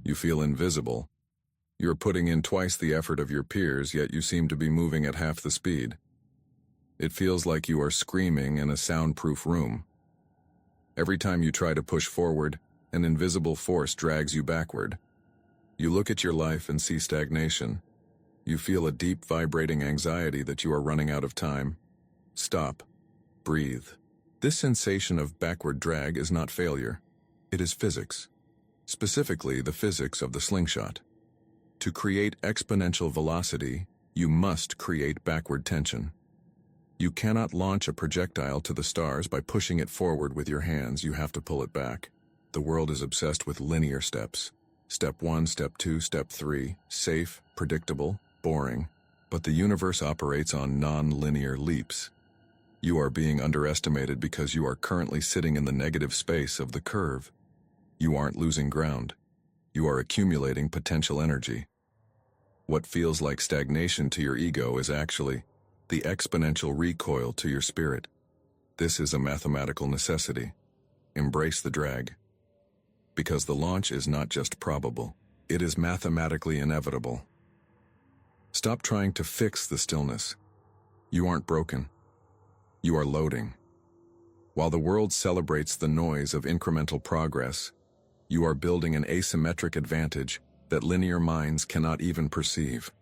You feel invisible. You're putting in twice the effort of your peers, yet you seem to be moving at half the speed. It feels like you are screaming in a soundproof room. Every time you try to push forward, an invisible force drags you backward. You look at your life and see stagnation. You feel a deep vibrating anxiety that you are running out of time. Stop. Breathe. This sensation of backward drag is not failure. It is physics. Specifically, the physics of the slingshot. To create exponential velocity, you must create backward tension. You cannot launch a projectile to the stars by pushing it forward with your hands. You have to pull it back. The world is obsessed with linear steps. Step 1, step 2, step 3, safe, predictable, boring. But the universe operates on non-linear leaps. You are being underestimated because you are currently sitting in the negative space of the curve. You aren't losing ground. You are accumulating potential energy. What feels like stagnation to your ego is actually the exponential recoil to your spirit. This is a mathematical necessity. Embrace the drag. Because the launch is not just probable, it is mathematically inevitable. Stop trying to fix the stillness. You aren't broken. You are loading. While the world celebrates the noise of incremental progress, you are building an asymmetric advantage that linear minds cannot even perceive.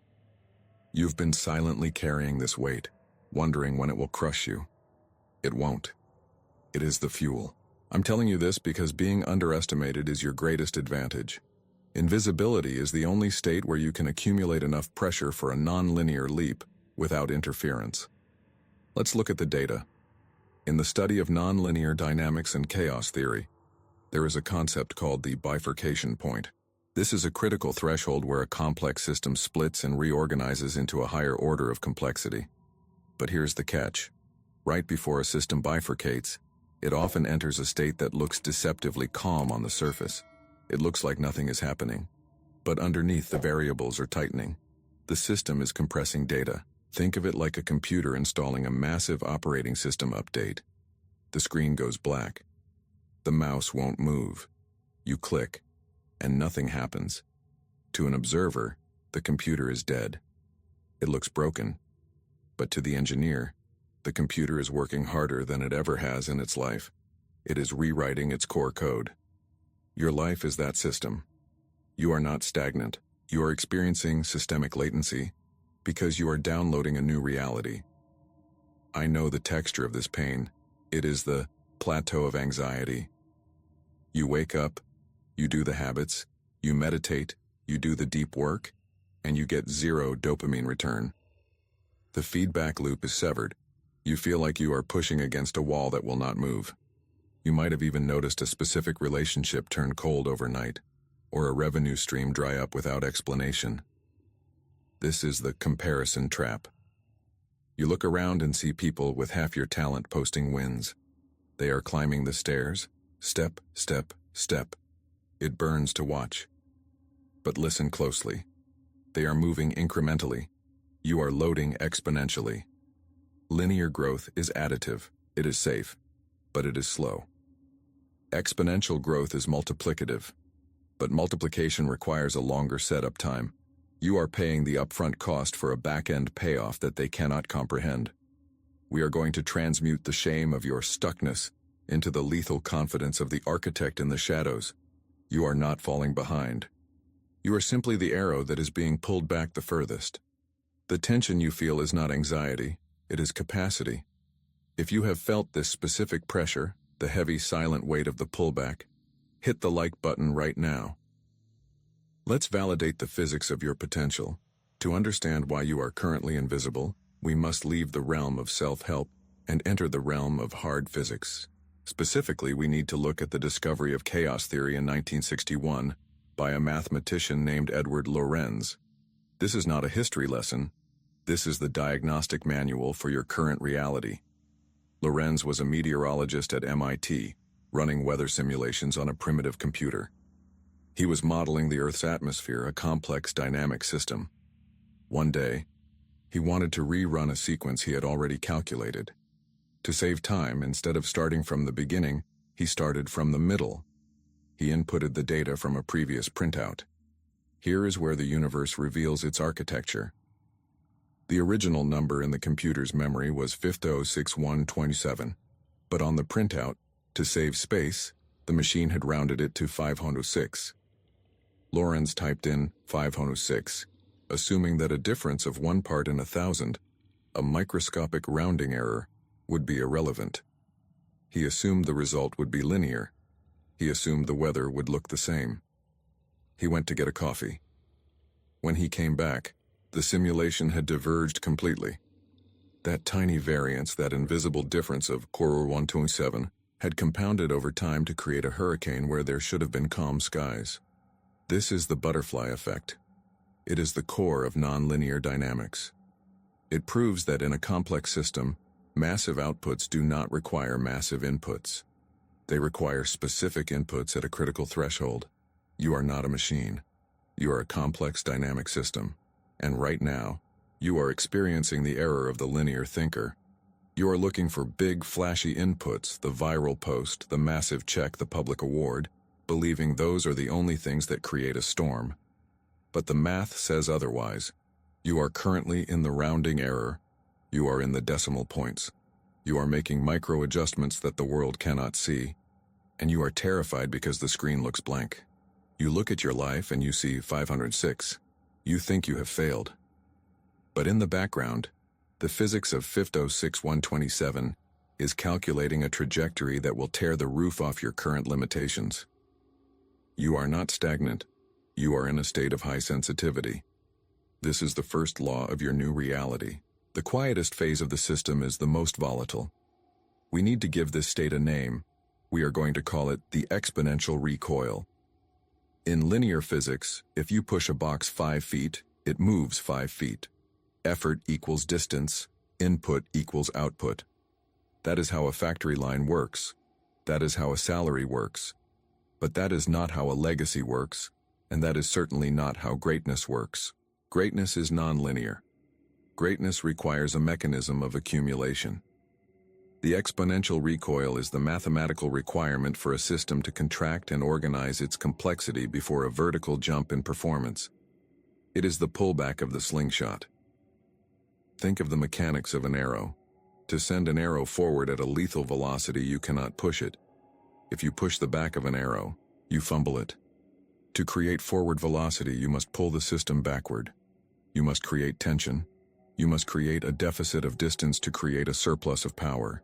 You've been silently carrying this weight, wondering when it will crush you. It won't. It is the fuel. I'm telling you this because being underestimated is your greatest advantage. Invisibility is the only state where you can accumulate enough pressure for a non-linear leap without interference. Let's look at the data. In the study of nonlinear dynamics and chaos theory, there is a concept called the bifurcation point. This is a critical threshold where a complex system splits and reorganizes into a higher order of complexity. But here's the catch. Right before a system bifurcates, it often enters a state that looks deceptively calm on the surface. It looks like nothing is happening. But underneath, the variables are tightening. The system is compressing data. Think of it like a computer installing a massive operating system update. The screen goes black. The mouse won't move. You click, and nothing happens. To an observer, the computer is dead. It looks broken. But to the engineer, the computer is working harder than it ever has in its life. It is rewriting its core code. Your life is that system. You are not stagnant. You are experiencing systemic latency because you are downloading a new reality. I know the texture of this pain. It is the plateau of anxiety. You wake up, you do the habits, you meditate, you do the deep work, and you get zero dopamine return. The feedback loop is severed. You feel like you are pushing against a wall that will not move. You might have even noticed a specific relationship turn cold overnight, or a revenue stream dry up without explanation. This is the comparison trap. You look around and see people with half your talent posting wins. They are climbing the stairs, step, step, step. It burns to watch. But listen closely. They are moving incrementally. You are loading exponentially. Linear growth is additive. It is safe, but it is slow. Exponential growth is multiplicative, but multiplication requires a longer setup time. You are paying the upfront cost for a back-end payoff that they cannot comprehend. We are going to transmute the shame of your stuckness into the lethal confidence of the architect in the shadows. You are not falling behind. You are simply the arrow that is being pulled back the furthest. The tension you feel is not anxiety, it is capacity. If you have felt this specific pressure, the heavy silent weight of the pullback, hit the like button right now. Let's validate the physics of your potential. To understand why you are currently invisible, we must leave the realm of self-help and enter the realm of hard physics. Specifically, we need to look at the discovery of chaos theory in 1961 by a mathematician named Edward Lorenz. This is not a history lesson. This is the diagnostic manual for your current reality. Lorenz was a meteorologist at MIT, running weather simulations on a primitive computer. He was modeling the Earth's atmosphere, a complex dynamic system. One day, he wanted to rerun a sequence he had already calculated. To save time, instead of starting from the beginning, he started from the middle. He inputted the data from a previous printout. Here is where the universe reveals its architecture. The original number in the computer's memory was 506127, but on the printout, to save space, the machine had rounded it to 506. Lorenz typed in 506, assuming that a difference of 1 part in 1,000, a microscopic rounding error, would be irrelevant. He assumed the result would be linear. He assumed the weather would look the same. He went to get a coffee. When he came back, the simulation had diverged completely. That tiny variance, that invisible difference of 127, had compounded over time to create a hurricane where there should have been calm skies. This is the butterfly effect. It is the core of nonlinear dynamics. It proves that in a complex system, massive outputs do not require massive inputs. They require specific inputs at a critical threshold. You are not a machine. You are a complex dynamic system. And right now, you are experiencing the error of the linear thinker. You are looking for big, flashy inputs, the viral post, the massive check, the public award, believing those are the only things that create a storm. But the math says otherwise. You are currently in the rounding error. You are in the decimal points. You are making micro adjustments that the world cannot see. And you are terrified because the screen looks blank. You look at your life and you see 506. You think you have failed. But in the background, the physics of 506127 is calculating a trajectory that will tear the roof off your current limitations. You are not stagnant. You are in a state of high sensitivity. This is the first law of your new reality. The quietest phase of the system is the most volatile. We need to give this state a name. We are going to call it the exponential recoil. In linear physics, if you push a box 5 feet, it moves 5 feet. Effort equals distance, input equals output. That is how a factory line works. That is how a salary works. But that is not how a legacy works, and that is certainly not how greatness works. Greatness is nonlinear. Greatness requires a mechanism of accumulation. The exponential recoil is the mathematical requirement for a system to contract and organize its complexity before a vertical jump in performance. It is the pullback of the slingshot. Think of the mechanics of an arrow. To send an arrow forward at a lethal velocity, you cannot push it. If you push the back of an arrow, you fumble it. To create forward velocity, you must pull the system backward. You must create tension. You must create a deficit of distance to create a surplus of power.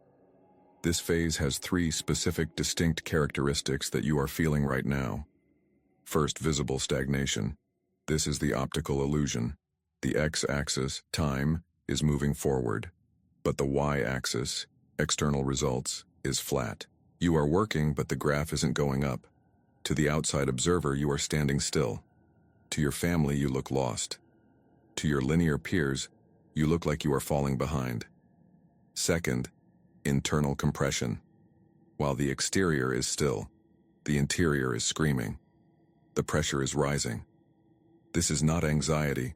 This phase has 3 specific distinct characteristics that you are feeling right now. First, visible stagnation. This is the optical illusion. The x-axis, time, is moving forward, but the y-axis, external results, is flat. You are working, but the graph isn't going up. To the outside observer, you are standing still. To your family, you look lost. To your linear peers, you look like you are falling behind. Second, internal compression. While the exterior is still, the interior is screaming. The pressure is rising. This is not anxiety.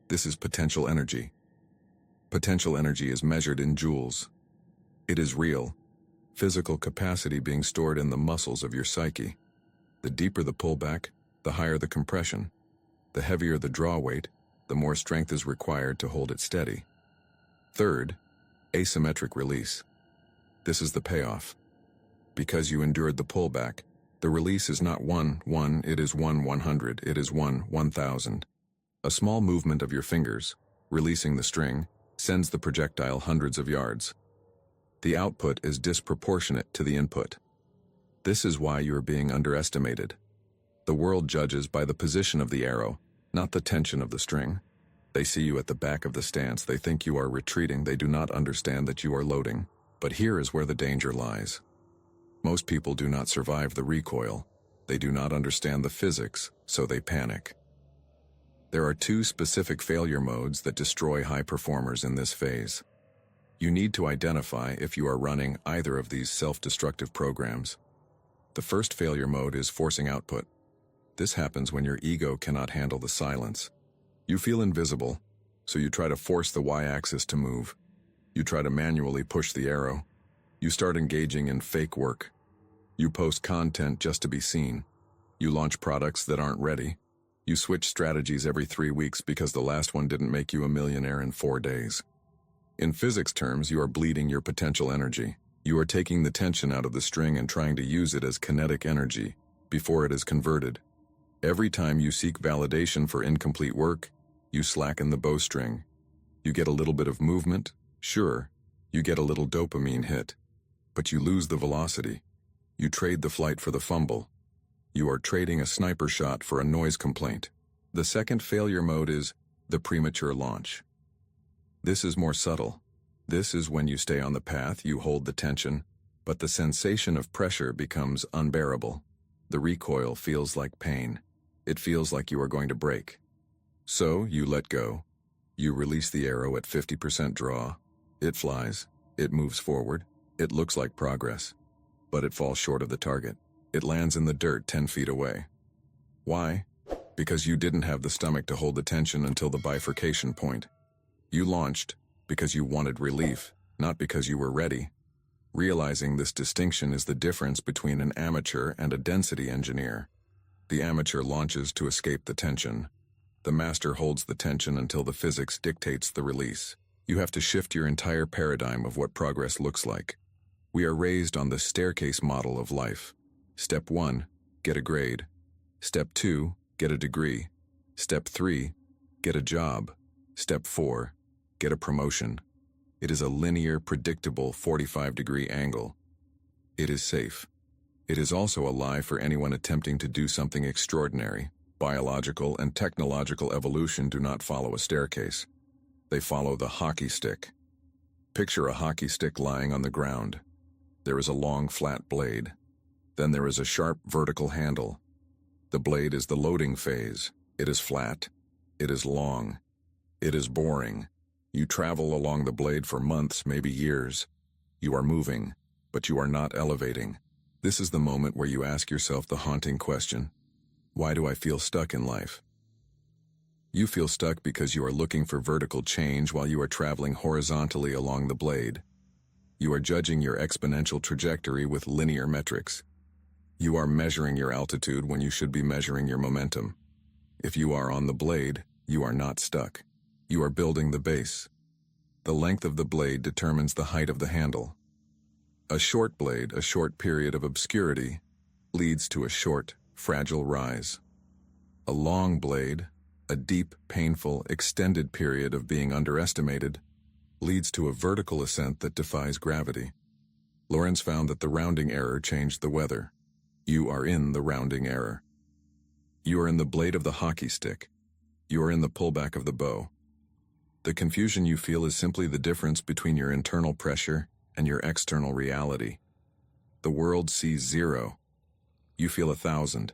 This is potential energy. Potential energy is measured in joules. It is real, physical capacity being stored in the muscles of your psyche. The deeper the pullback, the higher the compression. The heavier the draw weight, the more strength is required to hold it steady. Third, asymmetric release. This is the payoff. Because you endured the pullback, the release is not 1, it is 100, it is 1,000. A small movement of your fingers, releasing the string, sends the projectile hundreds of yards. The output is disproportionate to the input. This is why you are being underestimated. The world judges by the position of the arrow, not the tension of the string. They see you at the back of the stance. They think you are retreating. They do not understand that you are loading. But here is where the danger lies. Most people do not survive the recoil. They do not understand the physics, so they panic. There are 2 specific failure modes that destroy high performers in this phase. You need to identify if you are running either of these self-destructive programs. The first failure mode is forcing output. This happens when your ego cannot handle the silence. You feel invisible, so you try to force the y-axis to move. You try to manually push the arrow. You start engaging in fake work. You post content just to be seen. You launch products that aren't ready. You switch strategies every 3 weeks because the last one didn't make you a millionaire in 4 days. In physics terms, you are bleeding your potential energy. You are taking the tension out of the string and trying to use it as kinetic energy before it is converted. Every time you seek validation for incomplete work, you slacken the bowstring. You get a little bit of movement, sure, you get a little dopamine hit, but you lose the velocity. You trade the flight for the fumble. You are trading a sniper shot for a noise complaint. The second failure mode is the premature launch. This is more subtle. This is when you stay on the path, you hold the tension, but the sensation of pressure becomes unbearable. The recoil feels like pain. It feels like you are going to break. So you let go. You release the arrow at 50% draw. It flies. It moves forward. It looks like progress. But it falls short of the target. It lands in the dirt 10 feet away. Why? Because you didn't have the stomach to hold the tension until the bifurcation point. You launched because you wanted relief, not because you were ready. Realizing this distinction is the difference between an amateur and a density engineer. The amateur launches to escape the tension. The master holds the tension until the physics dictates the release. You have to shift your entire paradigm of what progress looks like. We are raised on the staircase model of life. Step 1, get a grade. Step 2, get a degree. Step 3, get a job. Step 4, get a promotion. It is a linear, predictable 45-degree angle. It is safe. It is also a lie for anyone attempting to do something extraordinary. Biological and technological evolution do not follow a staircase. They follow the hockey stick. Picture a hockey stick lying on the ground. There is a long, flat blade. Then there is a sharp, vertical handle. The blade is the loading phase. It is flat. It is long. It is boring. You travel along the blade for months, maybe years. You are moving, but you are not elevating. This is the moment where you ask yourself the haunting question: why do I feel stuck in life? You feel stuck because you are looking for vertical change while you are traveling horizontally along the blade. You are judging your exponential trajectory with linear metrics. You are measuring your altitude when you should be measuring your momentum. If you are on the blade, you are not stuck. You are building the base. The length of the blade determines the height of the handle. A short blade, a short period of obscurity, leads to a short, fragile rise. A long blade, a deep, painful, extended period of being underestimated, leads to a vertical ascent that defies gravity. Lorentz found that the rounding error changed the weather. You are in the rounding error. You are in the blade of the hockey stick. You are in the pullback of the bow. The confusion you feel is simply the difference between your internal pressure and your external reality. The world sees 0. You feel 1,000.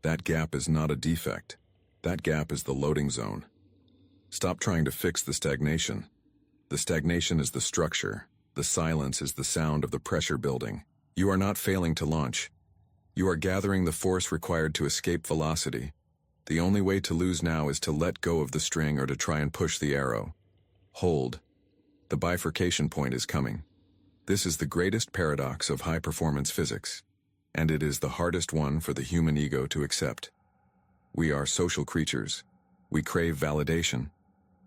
That gap is not a defect. That gap is the loading zone. Stop trying to fix the stagnation. The stagnation is the structure. The silence is the sound of the pressure building. You are not failing to launch. You are gathering the force required to escape velocity. The only way to lose now is to let go of the string or to try and push the arrow. Hold. The bifurcation point is coming. This is the greatest paradox of high-performance physics, and it is the hardest one for the human ego to accept. We are social creatures. We crave validation.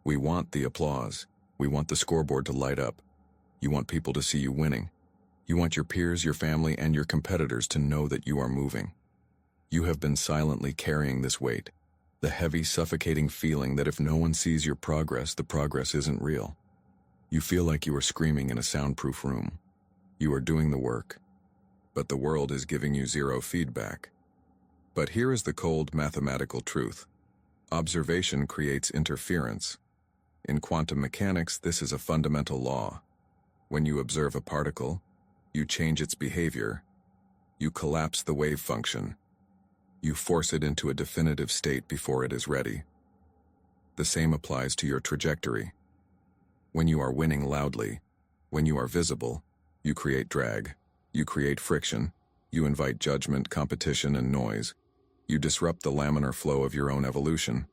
We want the applause. We want the scoreboard to light up. You want people to see you winning. You want your peers, your family, and your competitors to know that you are moving. You have been silently carrying this weight, the heavy, suffocating feeling that if no one sees your progress, the progress isn't real. You feel like you are screaming in a soundproof room. You are doing the work, but the world is giving you 0 feedback. But here is the cold mathematical truth. Observation creates interference. In quantum mechanics, this is a fundamental law. When you observe a particle, you change its behavior. You collapse the wave function. You force it into a definitive state before it is ready. The same applies to your trajectory. When you are winning loudly, when you are visible, you create drag, you create friction, you invite judgment, competition, and noise. You disrupt the laminar flow of your own evolution.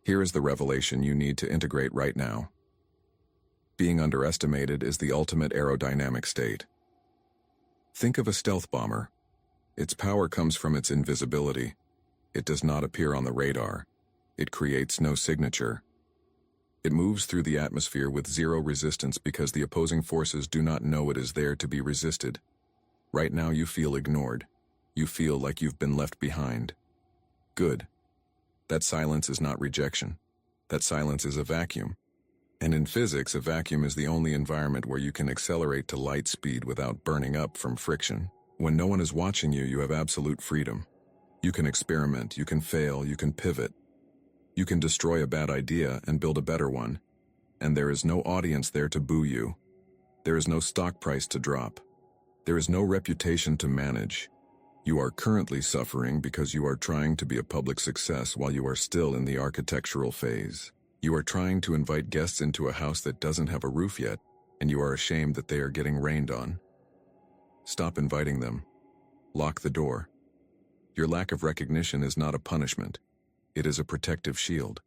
Here is the revelation you need to integrate right now. Being underestimated is the ultimate aerodynamic state. Think of a stealth bomber. Its power comes from its invisibility. It does not appear on the radar. It creates no signature. It moves through the atmosphere with zero resistance because the opposing forces do not know it is there to be resisted. Right now you feel ignored. You feel like you've been left behind. Good. That silence is not rejection. That silence is a vacuum. And in physics, a vacuum is the only environment where you can accelerate to light speed without burning up from friction. When no one is watching you, you have absolute freedom. You can experiment, you can fail, you can pivot. You can destroy a bad idea and build a better one. And there is no audience there to boo you. There is no stock price to drop. There is no reputation to manage. You are currently suffering because you are trying to be a public success while you are still in the architectural phase. You are trying to invite guests into a house that doesn't have a roof yet, and you are ashamed that they are getting rained on. Stop inviting them. Lock the door. Your lack of recognition is not a punishment. It is a protective shield.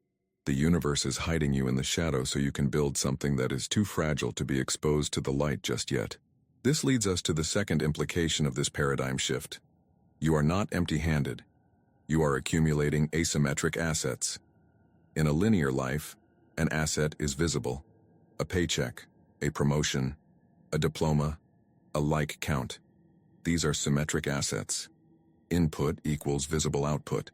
The universe is hiding you in the shadow so you can build something that is too fragile to be exposed to the light just yet. This leads us to the second implication of this paradigm shift. You are not empty-handed. You are accumulating asymmetric assets. In a linear life, an asset is visible. A paycheck, a promotion, a diploma, a like count. These are symmetric assets. Input equals visible output.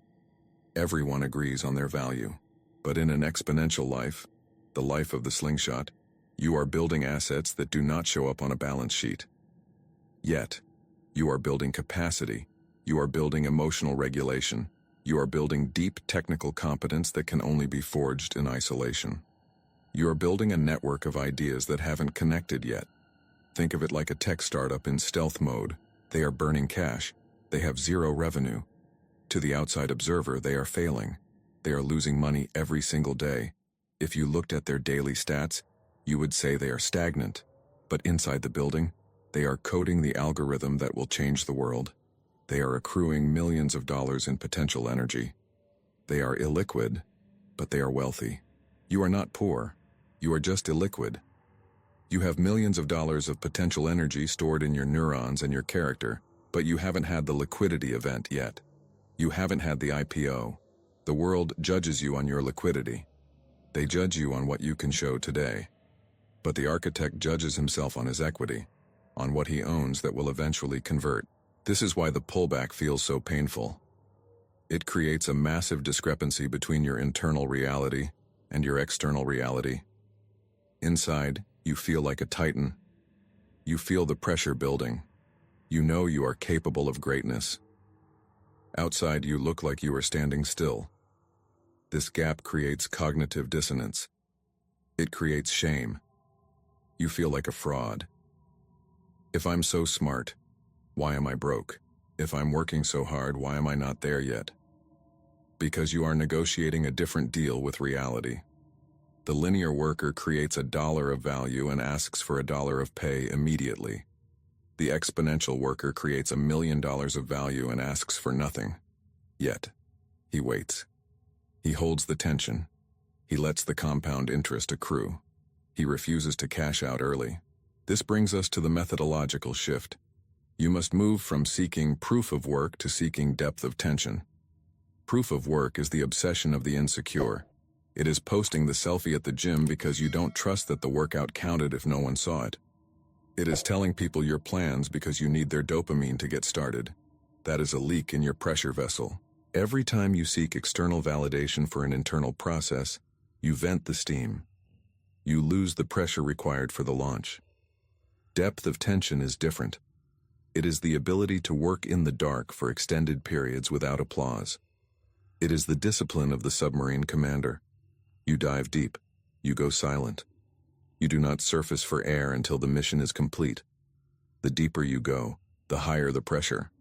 Everyone agrees on their value. But in an exponential life, the life of the slingshot, you are building assets that do not show up on a balance sheet. Yet, you are building capacity. You are building emotional regulation. You are building deep technical competence that can only be forged in isolation. You are building a network of ideas that haven't connected yet. Think of it like a tech startup in stealth mode. They are burning cash. They have zero revenue. To the outside observer, they are failing. They are losing money every single day. If you looked at their daily stats, you would say they are stagnant. But inside the building, they are coding the algorithm that will change the world. They are accruing millions of dollars in potential energy. They are illiquid, but they are wealthy. You are not poor. You are just illiquid. You have millions of dollars of potential energy stored in your neurons and your character, but you haven't had the liquidity event yet. You haven't had the IPO. The world judges you on your liquidity. They judge you on what you can show today. But the architect judges himself on his equity, on what he owns that will eventually convert. This is why the pullback feels so painful. It creates a massive discrepancy between your internal reality and your external reality. Inside, you feel like a titan. You feel the pressure building. You know you are capable of greatness. Outside, you look like you are standing still. This gap creates cognitive dissonance. It creates shame. You feel like a fraud. If I'm so smart, why am I broke? If I'm working so hard, why am I not there yet? Because you are negotiating a different deal with reality. The linear worker creates $1 of value and asks for $1 of pay immediately. The exponential worker creates $1 million of value and asks for nothing. Yet, he waits. He holds the tension. He lets the compound interest accrue. He refuses to cash out early. This brings us to the methodological shift. You must move from seeking proof of work to seeking depth of tension. Proof of work is the obsession of the insecure. It is posting the selfie at the gym because you don't trust that the workout counted if no one saw it. It is telling people your plans because you need their dopamine to get started. That is a leak in your pressure vessel. Every time you seek external validation for an internal process, you vent the steam. You lose the pressure required for the launch. Depth of tension is different. It is the ability to work in the dark for extended periods without applause. It is the discipline of the submarine commander. You dive deep. You go silent. You do not surface for air until the mission is complete. The deeper you go, the higher the pressure.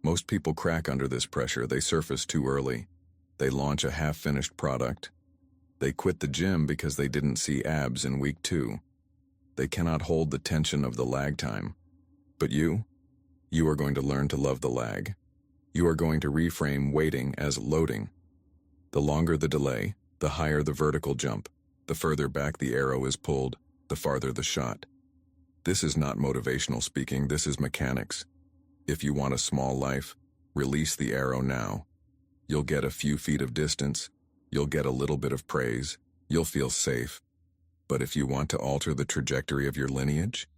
Most people crack under this pressure. They surface too early. They launch a half-finished product. They quit the gym because they didn't see abs in week 2. They cannot hold the tension of the lag time. But you are going to learn to love the lag. You are going to reframe waiting as loading. The longer the delay, the higher the vertical jump. The further back the arrow is pulled, the farther the shot. This is not motivational speaking, this is mechanics. If you want a small life, release the arrow now. You'll get a few feet of distance. You'll get a little bit of praise. You'll feel safe. But if you want to alter the trajectory of your lineage,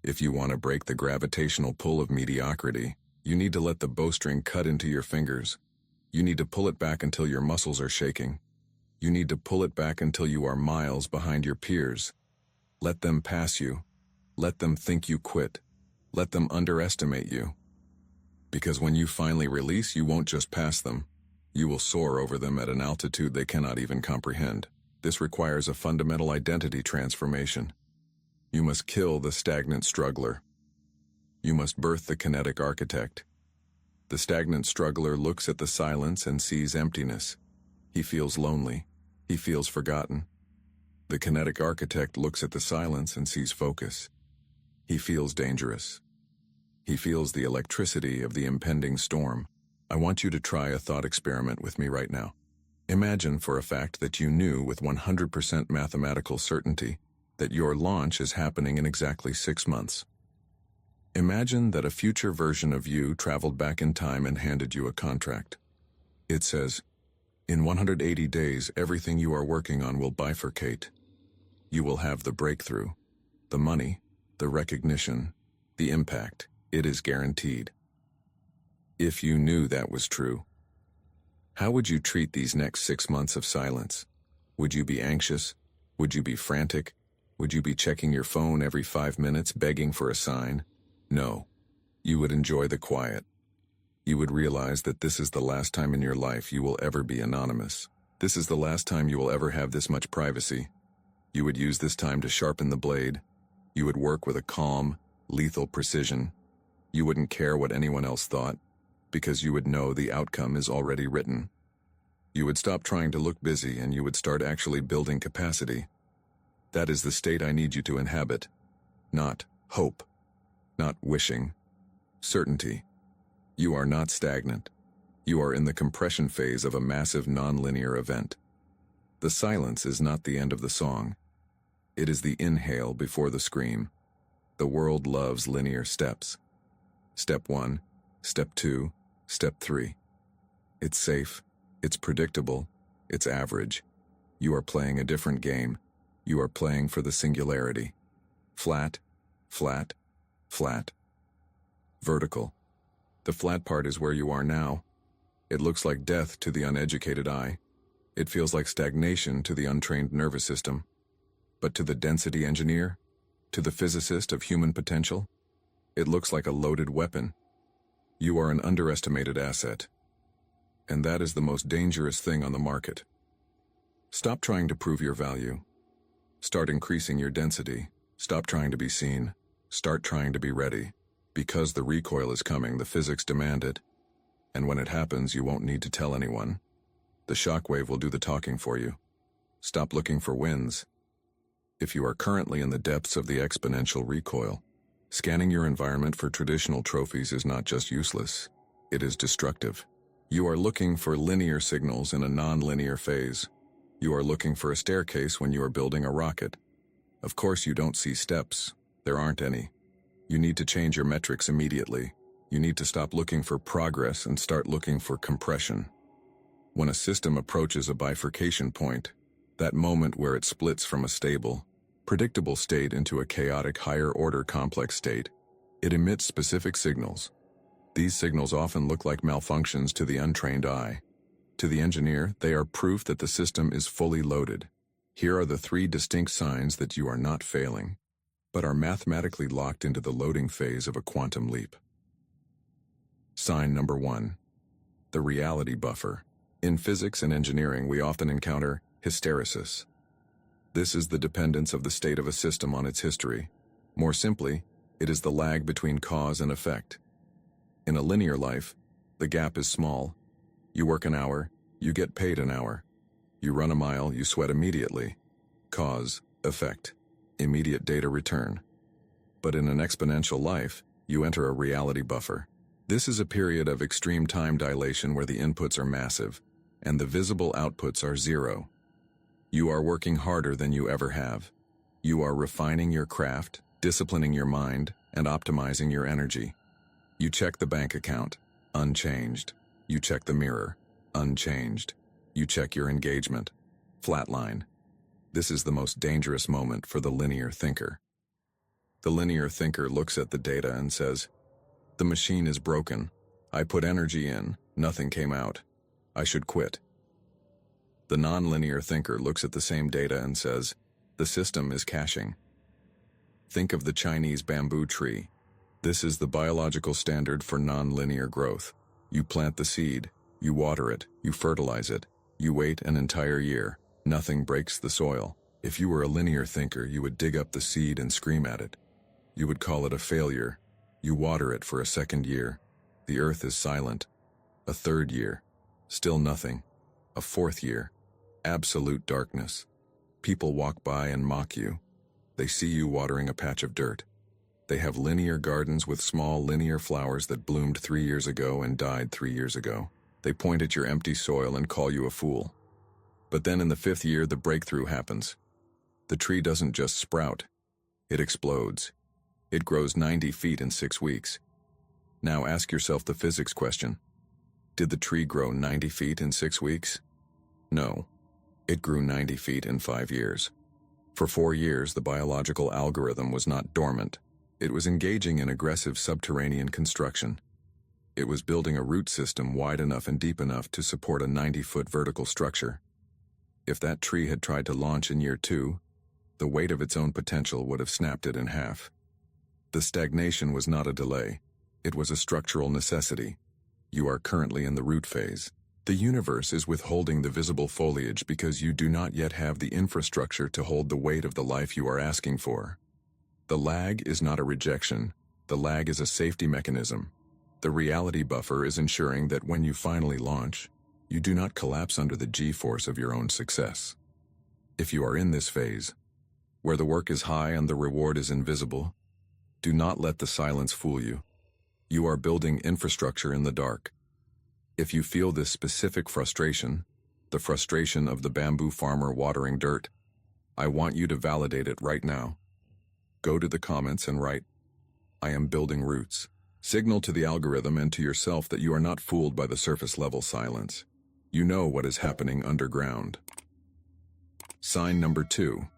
if you want to break the gravitational pull of mediocrity, you need to let the bowstring cut into your fingers. You need to pull it back until your muscles are shaking. You need to pull it back until you are miles behind your peers. Let them pass you. Let them think you quit. Let them underestimate you. Because when you finally release, you won't just pass them. You will soar over them at an altitude they cannot even comprehend. This requires a fundamental identity transformation. You must kill the stagnant struggler. You must birth the kinetic architect. The stagnant struggler looks at the silence and sees emptiness. He feels lonely. He feels forgotten. The kinetic architect looks at the silence and sees focus. He feels dangerous. He feels the electricity of the impending storm. I want you to try a thought experiment with me right now. Imagine for a fact that you knew with 100% mathematical certainty that your launch is happening in exactly 6 months. Imagine that a future version of you traveled back in time and handed you a contract. It says, in 180 days, everything you are working on will bifurcate. You will have the breakthrough, the money, the recognition, the impact. It is guaranteed. If you knew that was true, how would you treat these next 6 months of silence? Would you be anxious? Would you be frantic? Would you be checking your phone every 5 minutes, begging for a sign? No. You would enjoy the quiet. You would realize that this is the last time in your life you will ever be anonymous. This is the last time you will ever have this much privacy. You would use this time to sharpen the blade. You would work with a calm, lethal precision. You wouldn't care what anyone else thought, because you would know the outcome is already written. You would stop trying to look busy and you would start actually building capacity. That is the state I need you to inhabit. Not hope. Not wishing. Certainty. You are not stagnant. You are in the compression phase of a massive nonlinear event. The silence is not the end of the song. It is the inhale before the scream. The world loves linear steps. Step 1, Step 2, Step 3. It's safe, it's predictable, it's average. You are playing a different game. You are playing for the singularity. Flat, flat, flat. Vertical. The flat part is where you are now. It looks like death to the uneducated eye. It feels like stagnation to the untrained nervous system. But to the density engineer, to the physicist of human potential, it looks like a loaded weapon. You are an underestimated asset. And that is the most dangerous thing on the market. Stop trying to prove your value. Start increasing your density. Stop trying to be seen. Start trying to be ready. Because the recoil is coming, the physics demand it. And when it happens, you won't need to tell anyone. The shockwave will do the talking for you. Stop looking for wins. If you are currently in the depths of the exponential recoil, scanning your environment for traditional trophies is not just useless, it is destructive. You are looking for linear signals in a non-linear phase. You are looking for a staircase when you are building a rocket. Of course you don't see steps. There aren't any. You need to change your metrics immediately. You need to stop looking for progress and start looking for compression. When a system approaches a bifurcation point, that moment where it splits from a stable, predictable state into a chaotic higher-order complex state, it emits specific signals. These signals often look like malfunctions to the untrained eye. To the engineer, they are proof that the system is fully loaded. Here are the 3 distinct signs that you are not failing, but are mathematically locked into the loading phase of a quantum leap. Sign number 1. The reality buffer. In physics and engineering, we often encounter hysteresis. This is the dependence of the state of a system on its history. More simply, it is the lag between cause and effect. In a linear life, the gap is small. You work an hour, you get paid an hour. You run a mile, you sweat immediately. Cause, effect, immediate data return. But in an exponential life, you enter a reality buffer. This is a period of extreme time dilation where the inputs are massive, and the visible outputs are zero. You are working harder than you ever have. You are refining your craft, disciplining your mind, and optimizing your energy. You check the bank account, unchanged. You check the mirror, Unchanged. You check your engagement. Flatline. This is the most dangerous moment for the linear thinker. The linear thinker looks at the data and says, "The machine is broken. I put energy in, nothing came out. I should quit." The nonlinear thinker looks at the same data and says, "The system is caching." Think of the Chinese bamboo tree. This is the biological standard for nonlinear growth. You plant the seed, you water it, you fertilize it, you wait an entire year. Nothing breaks the soil. If you were a linear thinker, you would dig up the seed and scream at it. You would call it a failure. You water it for a second year. The earth is silent. A third year. Still nothing. A fourth year. Absolute darkness. People walk by and mock you. They see you watering a patch of dirt. They have linear gardens with small linear flowers that bloomed 3 years ago and died 3 years ago. They point at your empty soil and call you a fool. But then in the 5th year, the breakthrough happens. The tree doesn't just sprout. It explodes. It grows 90 feet in 6 weeks. Now ask yourself the physics question. Did the tree grow 90 feet in 6 weeks? No. It grew 90 feet in 5 years. For 4 years, the biological algorithm was not dormant. It was engaging in aggressive subterranean construction. It was building a root system wide enough and deep enough to support a 90-foot vertical structure. If that tree had tried to launch in year 2, the weight of its own potential would have snapped it in half. The stagnation was not a delay. It was a structural necessity. You are currently in the root phase. The universe is withholding the visible foliage because you do not yet have the infrastructure to hold the weight of the life you are asking for. The lag is not a rejection. The lag is a safety mechanism. The reality buffer is ensuring that when you finally launch, you do not collapse under the G-force of your own success. If you are in this phase, where the work is high and the reward is invisible, do not let the silence fool you. You are building infrastructure in the dark. If you feel this specific frustration, the frustration of the bamboo farmer watering dirt, I want you to validate it right now. Go to the comments and write, "I am building roots." Signal to the algorithm and to yourself that you are not fooled by the surface-level silence. You know what is happening underground. Sign number 2.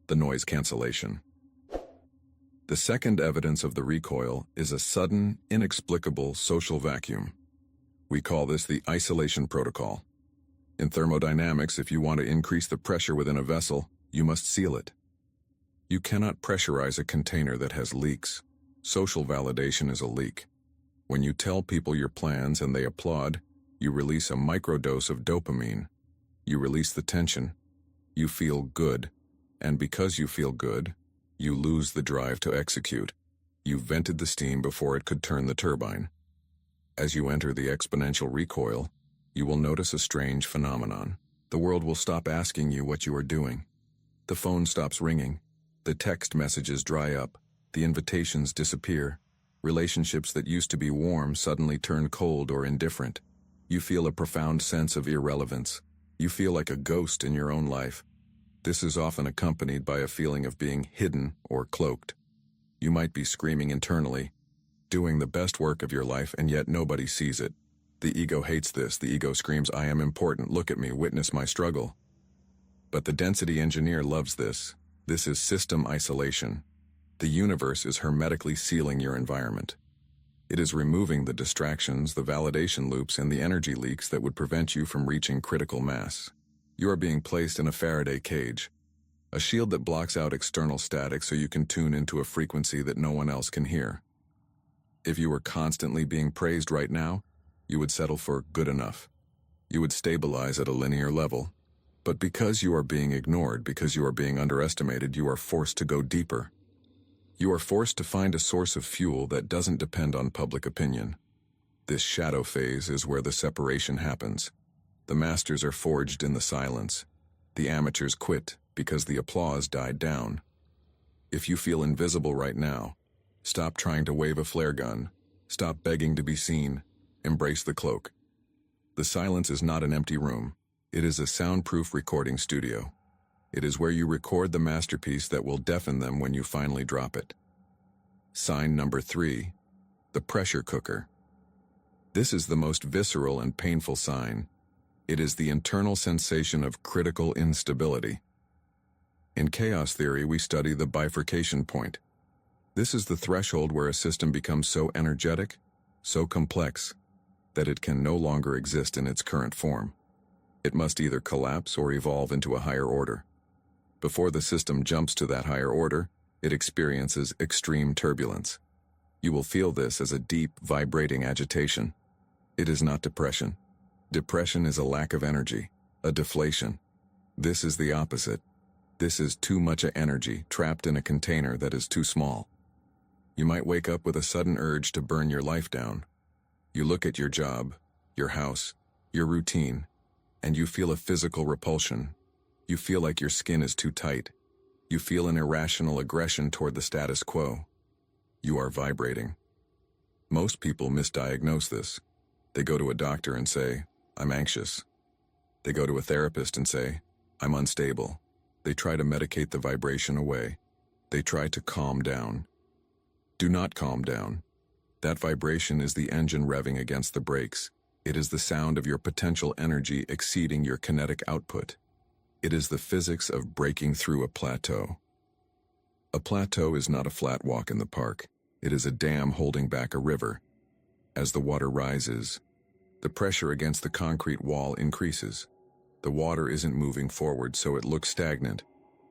The noise cancellation. The second evidence of the recoil is a sudden, inexplicable social vacuum. We call this the isolation protocol. In thermodynamics, if you want to increase the pressure within a vessel, you must seal it. You cannot pressurize a container that has leaks. Social validation is a leak. When you tell people your plans and they applaud, you release a microdose of dopamine. You release the tension. You feel good. And because you feel good, you lose the drive to execute. You vented the steam before it could turn the turbine. As you enter the exponential recoil, you will notice a strange phenomenon. The world will stop asking you what you are doing. The phone stops ringing. The text messages dry up. The invitations disappear. Relationships that used to be warm suddenly turn cold or indifferent. You feel a profound sense of irrelevance. You feel like a ghost in your own life. This is often accompanied by a feeling of being hidden or cloaked. You might be screaming internally, doing the best work of your life, and yet nobody sees it. The ego hates this. The ego screams, "I am important. Look at me. Witness my struggle." But the density engineer loves this. This is system isolation. The universe is hermetically sealing your environment. It is removing the distractions, the validation loops, and the energy leaks that would prevent you from reaching critical mass. You are being placed in a Faraday cage, a shield that blocks out external static so you can tune into a frequency that no one else can hear. If you were constantly being praised right now, you would settle for good enough. You would stabilize at a linear level. But because you are being ignored, because you are being underestimated, you are forced to go deeper. You are forced to find a source of fuel that doesn't depend on public opinion. This shadow phase is where the separation happens. The masters are forged in the silence. The amateurs quit because the applause died down. If you feel invisible right now, stop trying to wave a flare gun. Stop begging to be seen. Embrace the cloak. The silence is not an empty room. It is a soundproof recording studio. It is where you record the masterpiece that will deafen them when you finally drop it. Sign number 3, the pressure cooker. This is the most visceral and painful sign. It is the internal sensation of critical instability. In chaos theory, we study the bifurcation point. This is the threshold where a system becomes so energetic, so complex, that it can no longer exist in its current form. It must either collapse or evolve into a higher order. Before the system jumps to that higher order, it experiences extreme turbulence. You will feel this as a deep, vibrating agitation. It is not depression. Depression is a lack of energy, a deflation. This is the opposite. This is too much energy trapped in a container that is too small. You might wake up with a sudden urge to burn your life down. You look at your job, your house, your routine, and you feel a physical repulsion. You feel like your skin is too tight. You feel an irrational aggression toward the status quo. You are vibrating. Most people misdiagnose this. They go to a doctor and say, "I'm anxious." They go to a therapist and say, "I'm unstable." They try to medicate the vibration away. They try to calm down. Do not calm down. That vibration is the engine revving against the brakes. It is the sound of your potential energy exceeding your kinetic output. It is the physics of breaking through a plateau. A plateau is not a flat walk in the park. It is a dam holding back a river. As the water rises, the pressure against the concrete wall increases. The water isn't moving forward, so it looks stagnant,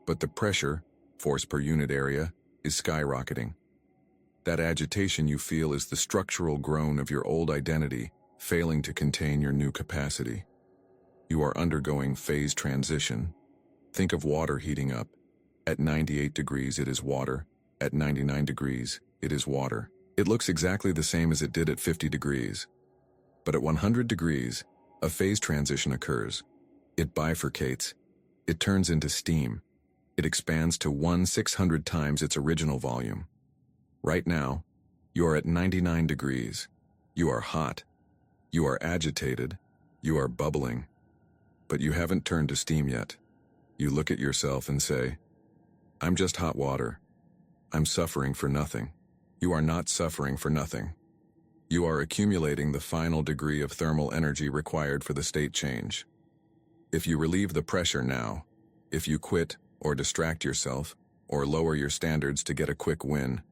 but the pressure, force per unit area, is skyrocketing. That agitation you feel is the structural groan of your old identity failing to contain your new capacity. You are undergoing phase transition. Think of water heating up. At 98 degrees, it is water. At 99 degrees, it is water. It looks exactly the same as it did at 50 degrees. But at 100 degrees, a phase transition occurs. It bifurcates. It turns into steam. It expands to 1/600 times its original volume. Right now, you are at 99 degrees. You are hot. You are agitated. You are bubbling. But you haven't turned to steam yet. You look at yourself and say, "I'm just hot water. I'm suffering for nothing." You are not suffering for nothing. You are accumulating the final degree of thermal energy required for the state change. If you relieve the pressure now, if you quit or distract yourself or lower your standards to get a quick win,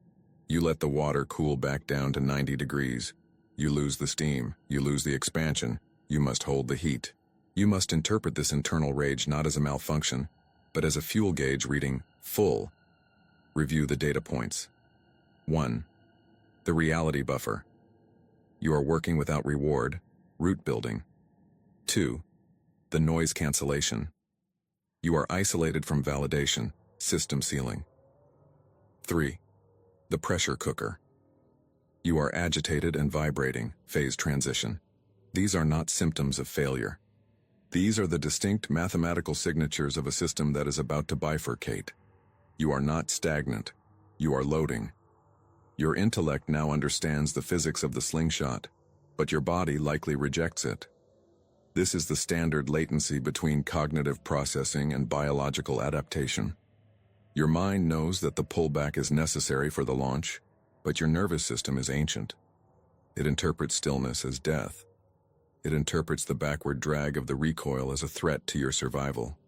you let the water cool back down to 90 degrees. You lose the steam, you lose the expansion, you must hold the heat. You must interpret this internal rage not as a malfunction, but as a fuel gauge reading full. Review the data points. 1. The reality buffer. You are working without reward, root building. 2. The noise cancellation. You are isolated from validation, system sealing. 3. The pressure cooker. You are agitated and vibrating, phase transition. These are not symptoms of failure. These are the distinct mathematical signatures of a system that is about to bifurcate. You are not stagnant. You are loading. Your intellect now understands the physics of the slingshot, but your body likely rejects it. This is the standard latency between cognitive processing and biological adaptation. Your mind knows that the pullback is necessary for the launch, but your nervous system is ancient. It interprets stillness as death. It interprets the backward drag of the recoil as a threat to your survival.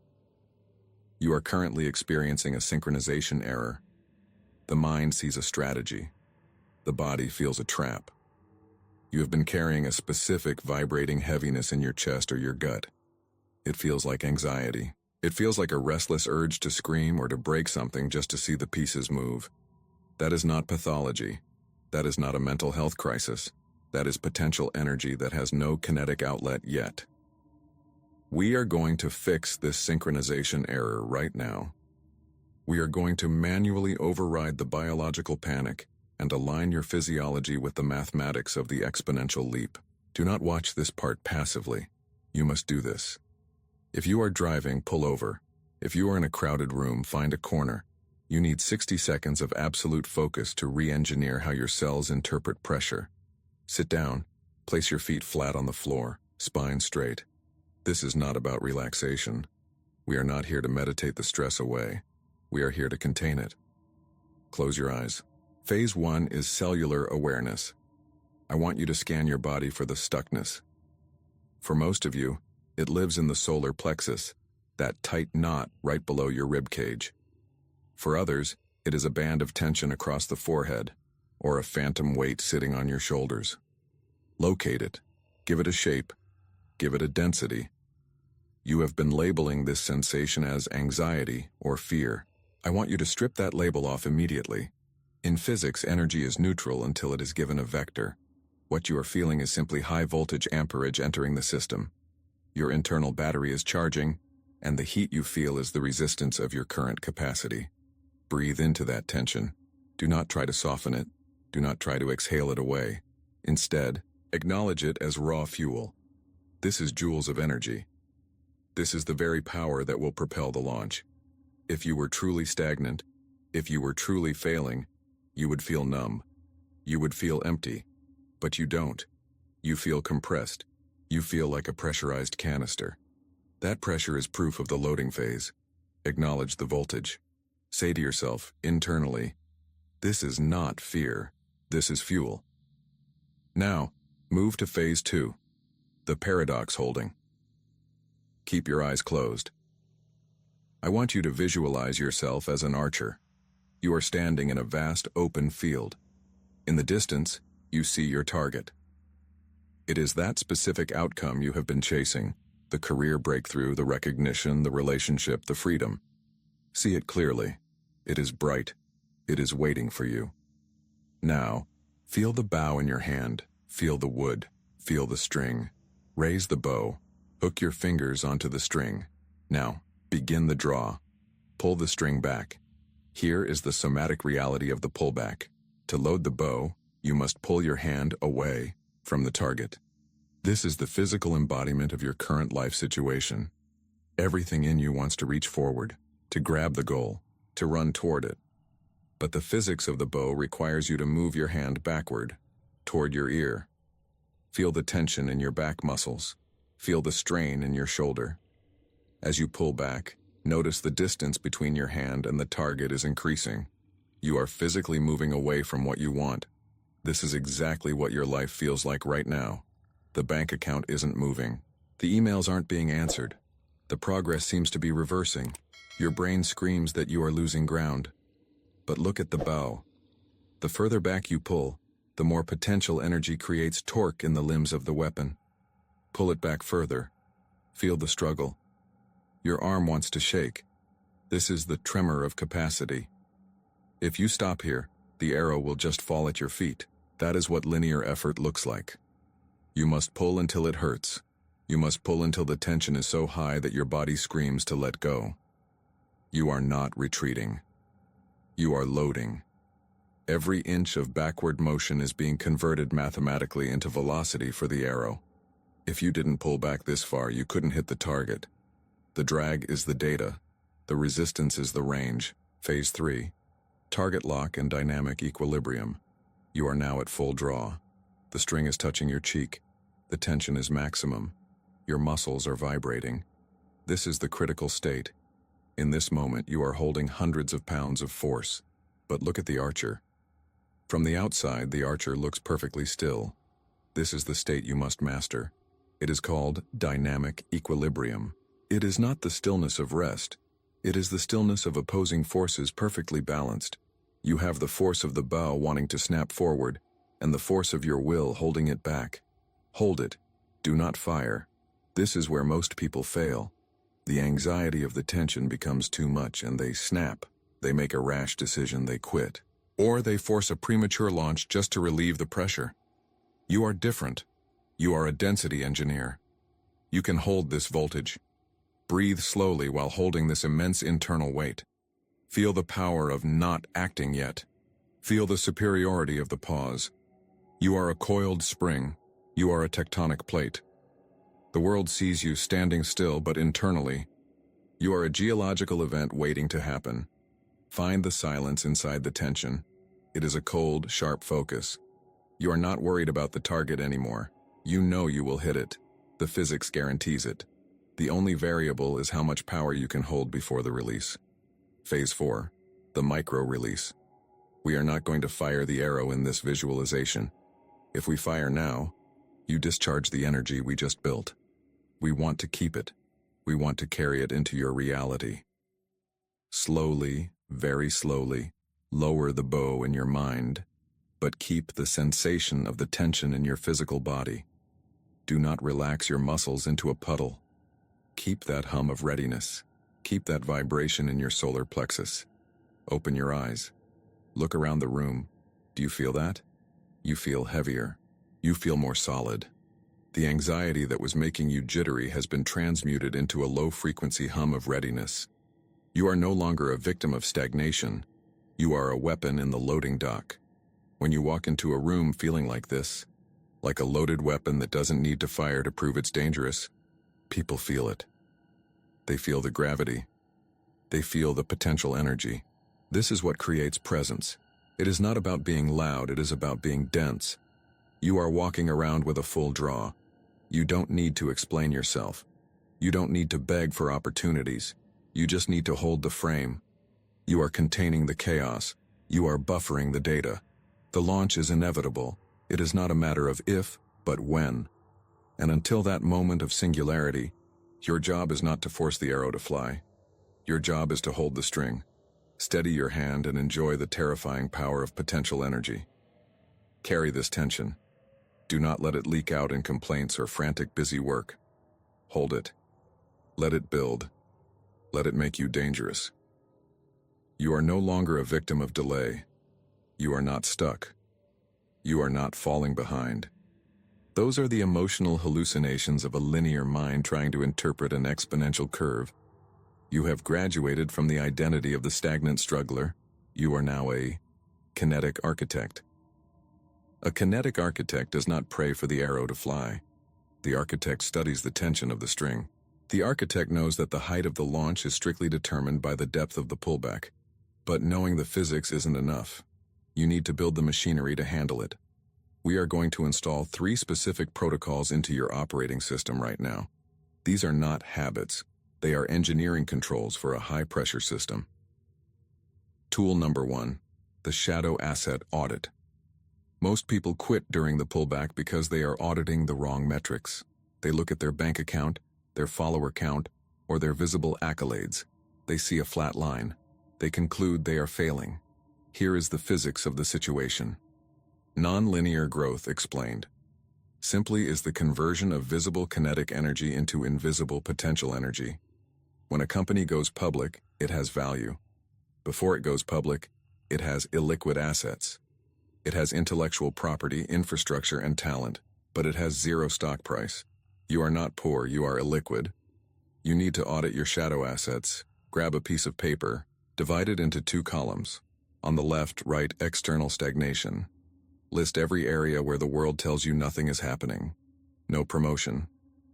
You are currently experiencing a synchronization error. The mind sees a strategy. The body feels a trap. You have been carrying a specific vibrating heaviness in your chest or your gut. It feels like anxiety. It feels like a restless urge to scream or to break something just to see the pieces move. That is not pathology. That is not a mental health crisis. That is potential energy that has no kinetic outlet yet. We are going to fix this synchronization error right now. We are going to manually override the biological panic and align your physiology with the mathematics of the exponential leap. Do not watch this part passively. You must do this. If you are driving, pull over. If you are in a crowded room, find a corner. You need 60 seconds of absolute focus to re-engineer how your cells interpret pressure. Sit down. Place your feet flat on the floor, spine straight. This is not about relaxation. We are not here to meditate the stress away. We are here to contain it. Close your eyes. Phase 1 is cellular awareness. I want you to scan your body for the stuckness. For most of you, it lives in the solar plexus, that tight knot right below your rib cage. For others, it is a band of tension across the forehead, or a phantom weight sitting on your shoulders. Locate it, give it a shape, give it a density. You have been labeling this sensation as anxiety or fear. I want you to strip that label off immediately. In physics, energy is neutral until it is given a vector. What you are feeling is simply high-voltage amperage entering the system. Your internal battery is charging, and the heat you feel is the resistance of your current capacity. Breathe into that tension. Do not try to soften it. Do not try to exhale it away. Instead, acknowledge it as raw fuel. This is joules of energy. This is the very power that will propel the launch. If you were truly stagnant, if you were truly failing, you would feel numb. You would feel empty. But you don't. You feel compressed. You feel like a pressurized canister. That pressure is proof of the loading phase. Acknowledge the voltage. Say to yourself, internally, this is not fear. This is fuel. Now, move to phase 2. The paradox holding. Keep your eyes closed. I want you to visualize yourself as an archer. You are standing in a vast open field. In the distance, you see your target. It is that specific outcome you have been chasing, the career breakthrough, the recognition, the relationship, the freedom. See it clearly. It is bright. It is waiting for you. Now, feel the bow in your hand. Feel the wood. Feel the string. Raise the bow. Hook your fingers onto the string. Now, begin the draw. Pull the string back. Here is the somatic reality of the pullback. To load the bow, you must pull your hand away from the target. This is the physical embodiment of your current life situation. Everything in you wants to reach forward, to grab the goal, to run toward it. But the physics of the bow requires you to move your hand backward, toward your ear. Feel the tension in your back muscles. Feel the strain in your shoulder. As you pull back, notice the distance between your hand and the target is increasing. You are physically moving away from what you want. This is exactly what your life feels like right now. The bank account isn't moving. The emails aren't being answered. The progress seems to be reversing. Your brain screams that you are losing ground. But look at the bow. The further back you pull, the more potential energy creates torque in the limbs of the weapon. Pull it back further. Feel the struggle. Your arm wants to shake. This is the tremor of capacity. If you stop here, the arrow will just fall at your feet. That is what linear effort looks like. You must pull until it hurts. You must pull until the tension is so high that your body screams to let go. You are not retreating. You are loading. Every inch of backward motion is being converted mathematically into velocity for the arrow. If you didn't pull back this far, you couldn't hit the target. The drag is the data. The resistance is the range. Phase 3. Target lock and dynamic equilibrium. You are now at full draw. The string is touching your cheek. The tension is maximum. Your muscles are vibrating. This is the critical state. In this moment, you are holding hundreds of pounds of force. But look at the archer. From the outside, the archer looks perfectly still. This is the state you must master. It is called dynamic equilibrium. It is not the stillness of rest. It is the stillness of opposing forces perfectly balanced. You have the force of the bow wanting to snap forward, and the force of your will holding it back. Hold it. Do not fire. This is where most people fail. The anxiety of the tension becomes too much and they snap. They make a rash decision, they quit. Or they force a premature launch just to relieve the pressure. You are different. You are a density engineer. You can hold this voltage. Breathe slowly while holding this immense internal weight. Feel the power of not acting yet. Feel the superiority of the pause. You are a coiled spring. You are a tectonic plate. The world sees you standing still, but internally, you are a geological event waiting to happen. Find the silence inside the tension. It is a cold, sharp focus. You are not worried about the target anymore. You know you will hit it. The physics guarantees it. The only variable is how much power you can hold before the release. Phase 4. The micro release. We are not going to fire the arrow in this visualization. If we fire now, you discharge the energy we just built. We want to keep it. We want to carry it into your reality. Slowly, very slowly, lower the bow in your mind, but keep the sensation of the tension in your physical body. Do not relax your muscles into a puddle. Keep that hum of readiness. Keep that vibration in your solar plexus. Open your eyes. Look around the room. Do you feel that? You feel heavier. You feel more solid. The anxiety that was making you jittery has been transmuted into a low-frequency hum of readiness. You are no longer a victim of stagnation. You are a weapon in the loading dock. When you walk into a room feeling like this, like a loaded weapon that doesn't need to fire to prove it's dangerous, people feel it. They feel the gravity. They feel the potential energy. This is what creates presence. It is not about being loud, it is about being dense. You are walking around with a full draw. You don't need to explain yourself. You don't need to beg for opportunities. You just need to hold the frame. You are containing the chaos. You are buffering the data. The launch is inevitable. It is not a matter of if, but when. And until that moment of singularity, your job is not to force the arrow to fly. Your job is to hold the string. Steady your hand and enjoy the terrifying power of potential energy. Carry this tension. Do not let it leak out in complaints or frantic busy work. Hold it. Let it build. Let it make you dangerous. You are no longer a victim of delay. You are not stuck. You are not falling behind. Those are the emotional hallucinations of a linear mind trying to interpret an exponential curve. You have graduated from the identity of the stagnant struggler. You are now a kinetic architect. A kinetic architect does not pray for the arrow to fly. The architect studies the tension of the string. The architect knows that the height of the launch is strictly determined by the depth of the pullback. But knowing the physics isn't enough. You need to build the machinery to handle it. We are going to install 3 specific protocols into your operating system right now. These are not habits. They are engineering controls for a high-pressure system. Tool number 1, the shadow asset audit. Most people quit during the pullback because they are auditing the wrong metrics. They look at their bank account, their follower count, or their visible accolades. They see a flat line. They conclude they are failing. Here is the physics of the situation. Nonlinear growth explained. Simply is the conversion of visible kinetic energy into invisible potential energy. When a company goes public, it has value. Before it goes public, it has illiquid assets. It has intellectual property, infrastructure, and talent, but it has 0 stock price. You are not poor, you are illiquid. You need to audit your shadow assets. Grab a piece of paper, divide it into 2 columns. On the left, write external stagnation. List every area where the world tells you nothing is happening. No promotion,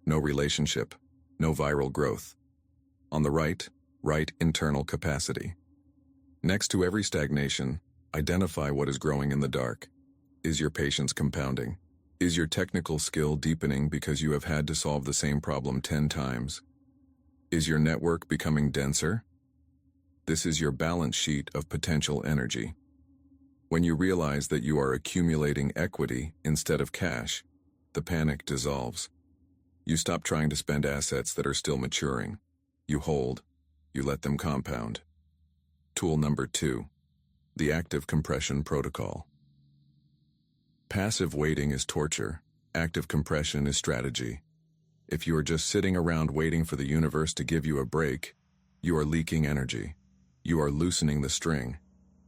no relationship, no viral growth. On the right, write internal capacity. Next to every stagnation, identify what is growing in the dark. Is your patience compounding? Is your technical skill deepening because you have had to solve the same problem 10 times? Is your network becoming denser? This is your balance sheet of potential energy. When you realize that you are accumulating equity instead of cash, the panic dissolves. You stop trying to spend assets that are still maturing. You hold. You let them compound. Tool number 2. The active compression protocol. Passive waiting is torture. Active compression is strategy. If you are just sitting around waiting for the universe to give you a break, you are leaking energy. You are loosening the string.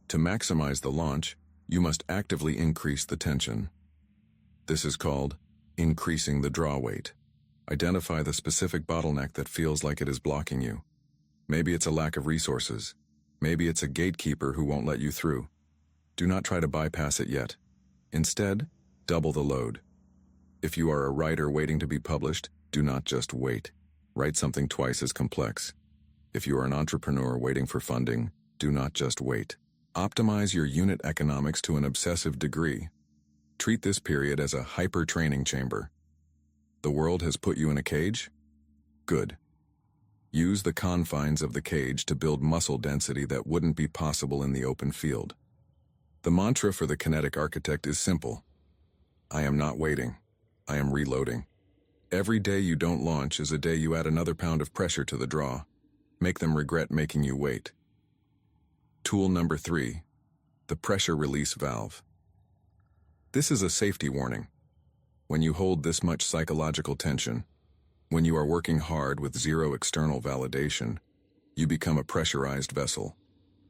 To maximize the launch, you must actively increase the tension. This is called increasing the draw weight. Identify the specific bottleneck that feels like it is blocking you. Maybe it's a lack of resources. Maybe it's a gatekeeper who won't let you through. Do not try to bypass it yet. Instead, double the load. If you are a writer waiting to be published, do not just wait. Write something twice as complex. If you are an entrepreneur waiting for funding, do not just wait. Optimize your unit economics to an obsessive degree. Treat this period as a hyper-training chamber. The world has put you in a cage? Good. Use the confines of the cage to build muscle density that wouldn't be possible in the open field. The mantra for the kinetic architect is simple. I am not waiting. I am reloading. Every day you don't launch is a day you add another pound of pressure to the draw. Make them regret making you wait. Tool number 3, the pressure release valve. This is a safety warning. When you hold this much psychological tension, when you are working hard with zero external validation, you become a pressurized vessel.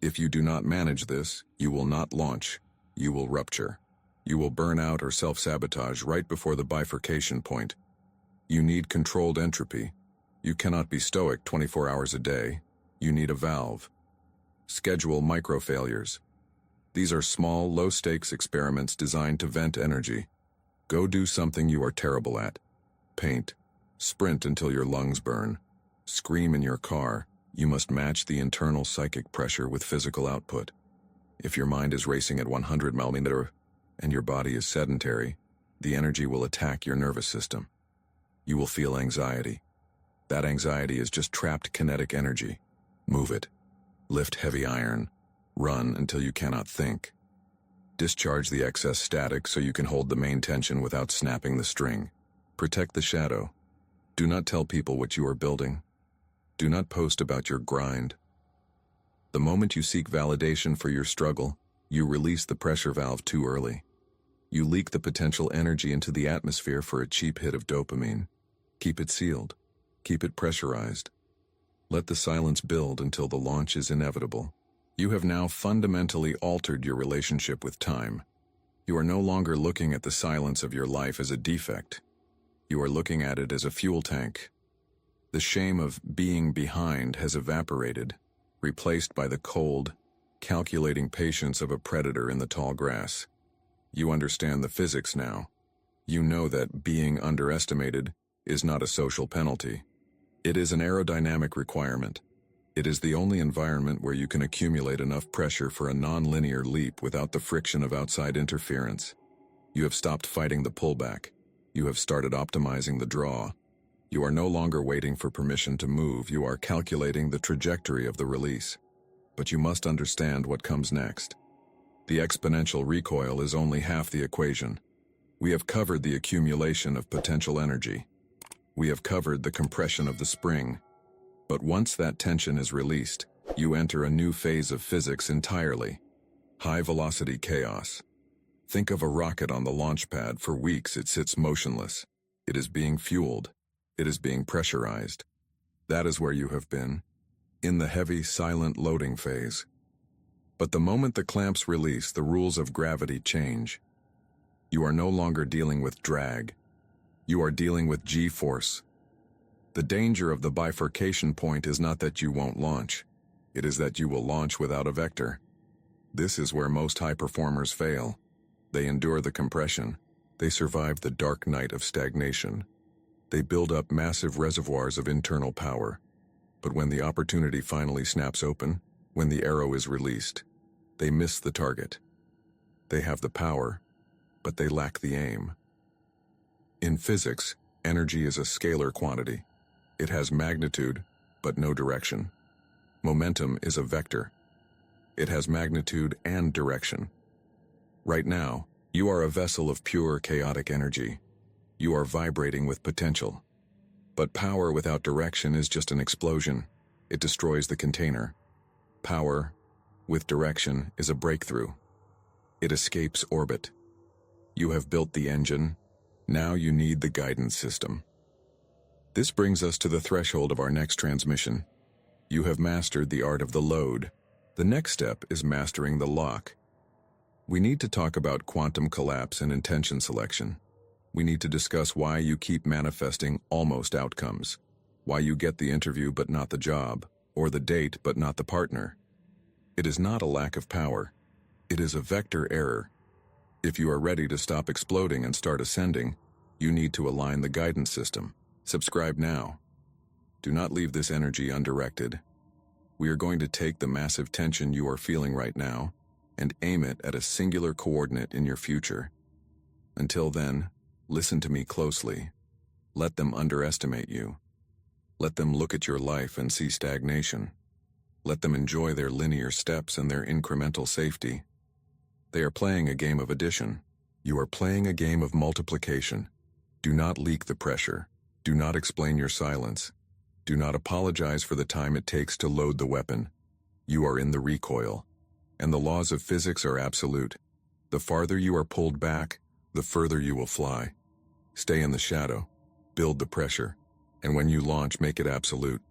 If you do not manage this, you will not launch. You will rupture. You will burn out or self-sabotage right before the bifurcation point. You need controlled entropy. You cannot be stoic 24 hours a day. You need a valve. Schedule micro-failures. These are small, low-stakes experiments designed to vent energy. Go do something you are terrible at. Paint. Sprint until your lungs burn. Scream in your car. You must match the internal psychic pressure with physical output. If your mind is racing at 100 mm and your body is sedentary, the energy will attack your nervous system. You will feel anxiety. That anxiety is just trapped kinetic energy. Move it. Lift heavy iron. Run until you cannot think. Discharge the excess static so you can hold the main tension without snapping the string. Protect the shadow. Do not tell people what you are building. Do not post about your grind. The moment you seek validation for your struggle, you release the pressure valve too early. You leak the potential energy into the atmosphere for a cheap hit of dopamine. Keep it sealed. Keep it pressurized. Let the silence build until the launch is inevitable. You have now fundamentally altered your relationship with time. You are no longer looking at the silence of your life as a defect. You are looking at it as a fuel tank. The shame of being behind has evaporated, replaced by the cold, calculating patience of a predator in the tall grass. You understand the physics now. You know that being underestimated is not a social penalty. It is an aerodynamic requirement. It is the only environment where you can accumulate enough pressure for a nonlinear leap without the friction of outside interference. You have stopped fighting the pullback. You have started optimizing the draw. You are no longer waiting for permission to move. You are calculating the trajectory of the release. But you must understand what comes next. The exponential recoil is only half the equation. We have covered the accumulation of potential energy. We have covered the compression of the spring. But once that tension is released, you enter a new phase of physics entirely. High-velocity chaos. Think of a rocket on the launch pad. For weeks it sits motionless. It is being fueled. It is being pressurized. That is where you have been, in the heavy, silent loading phase. But the moment the clamps release, the rules of gravity change. You are no longer dealing with drag. You are dealing with G-force. The danger of the bifurcation point is not that you won't launch. It is that you will launch without a vector. This is where most high performers fail. They endure the compression. They survive the dark night of stagnation. They build up massive reservoirs of internal power. But when the opportunity finally snaps open, when the arrow is released, they miss the target. They have the power, but they lack the aim. In physics, energy is a scalar quantity. It has magnitude, but no direction. Momentum is a vector. It has magnitude and direction. Right now, you are a vessel of pure chaotic energy. You are vibrating with potential. But power without direction is just an explosion. It destroys the container. Power with direction is a breakthrough. It escapes orbit. You have built the engine. Now you need the guidance system. This brings us to the threshold of our next transmission. You have mastered the art of the load. The next step is mastering the lock. We need to talk about quantum collapse and intention selection. We need to discuss why you keep manifesting almost outcomes, why you get the interview but not the job, or the date but not the partner. It is not a lack of power. It is a vector error. If you are ready to stop exploding and start ascending, you need to align the guidance system. Subscribe now. Do not leave this energy undirected. We are going to take the massive tension you are feeling right now and aim it at a singular coordinate in your future. Until then, listen to me closely. Let them underestimate you. Let them look at your life and see stagnation. Let them enjoy their linear steps and their incremental safety. They are playing a game of addition. You are playing a game of multiplication. Do not leak the pressure. Do not explain your silence. Do not apologize for the time it takes to load the weapon. You are in the recoil. And the laws of physics are absolute. The farther you are pulled back, the further you will fly. Stay in the shadow. Build the pressure. And when you launch, make it absolute.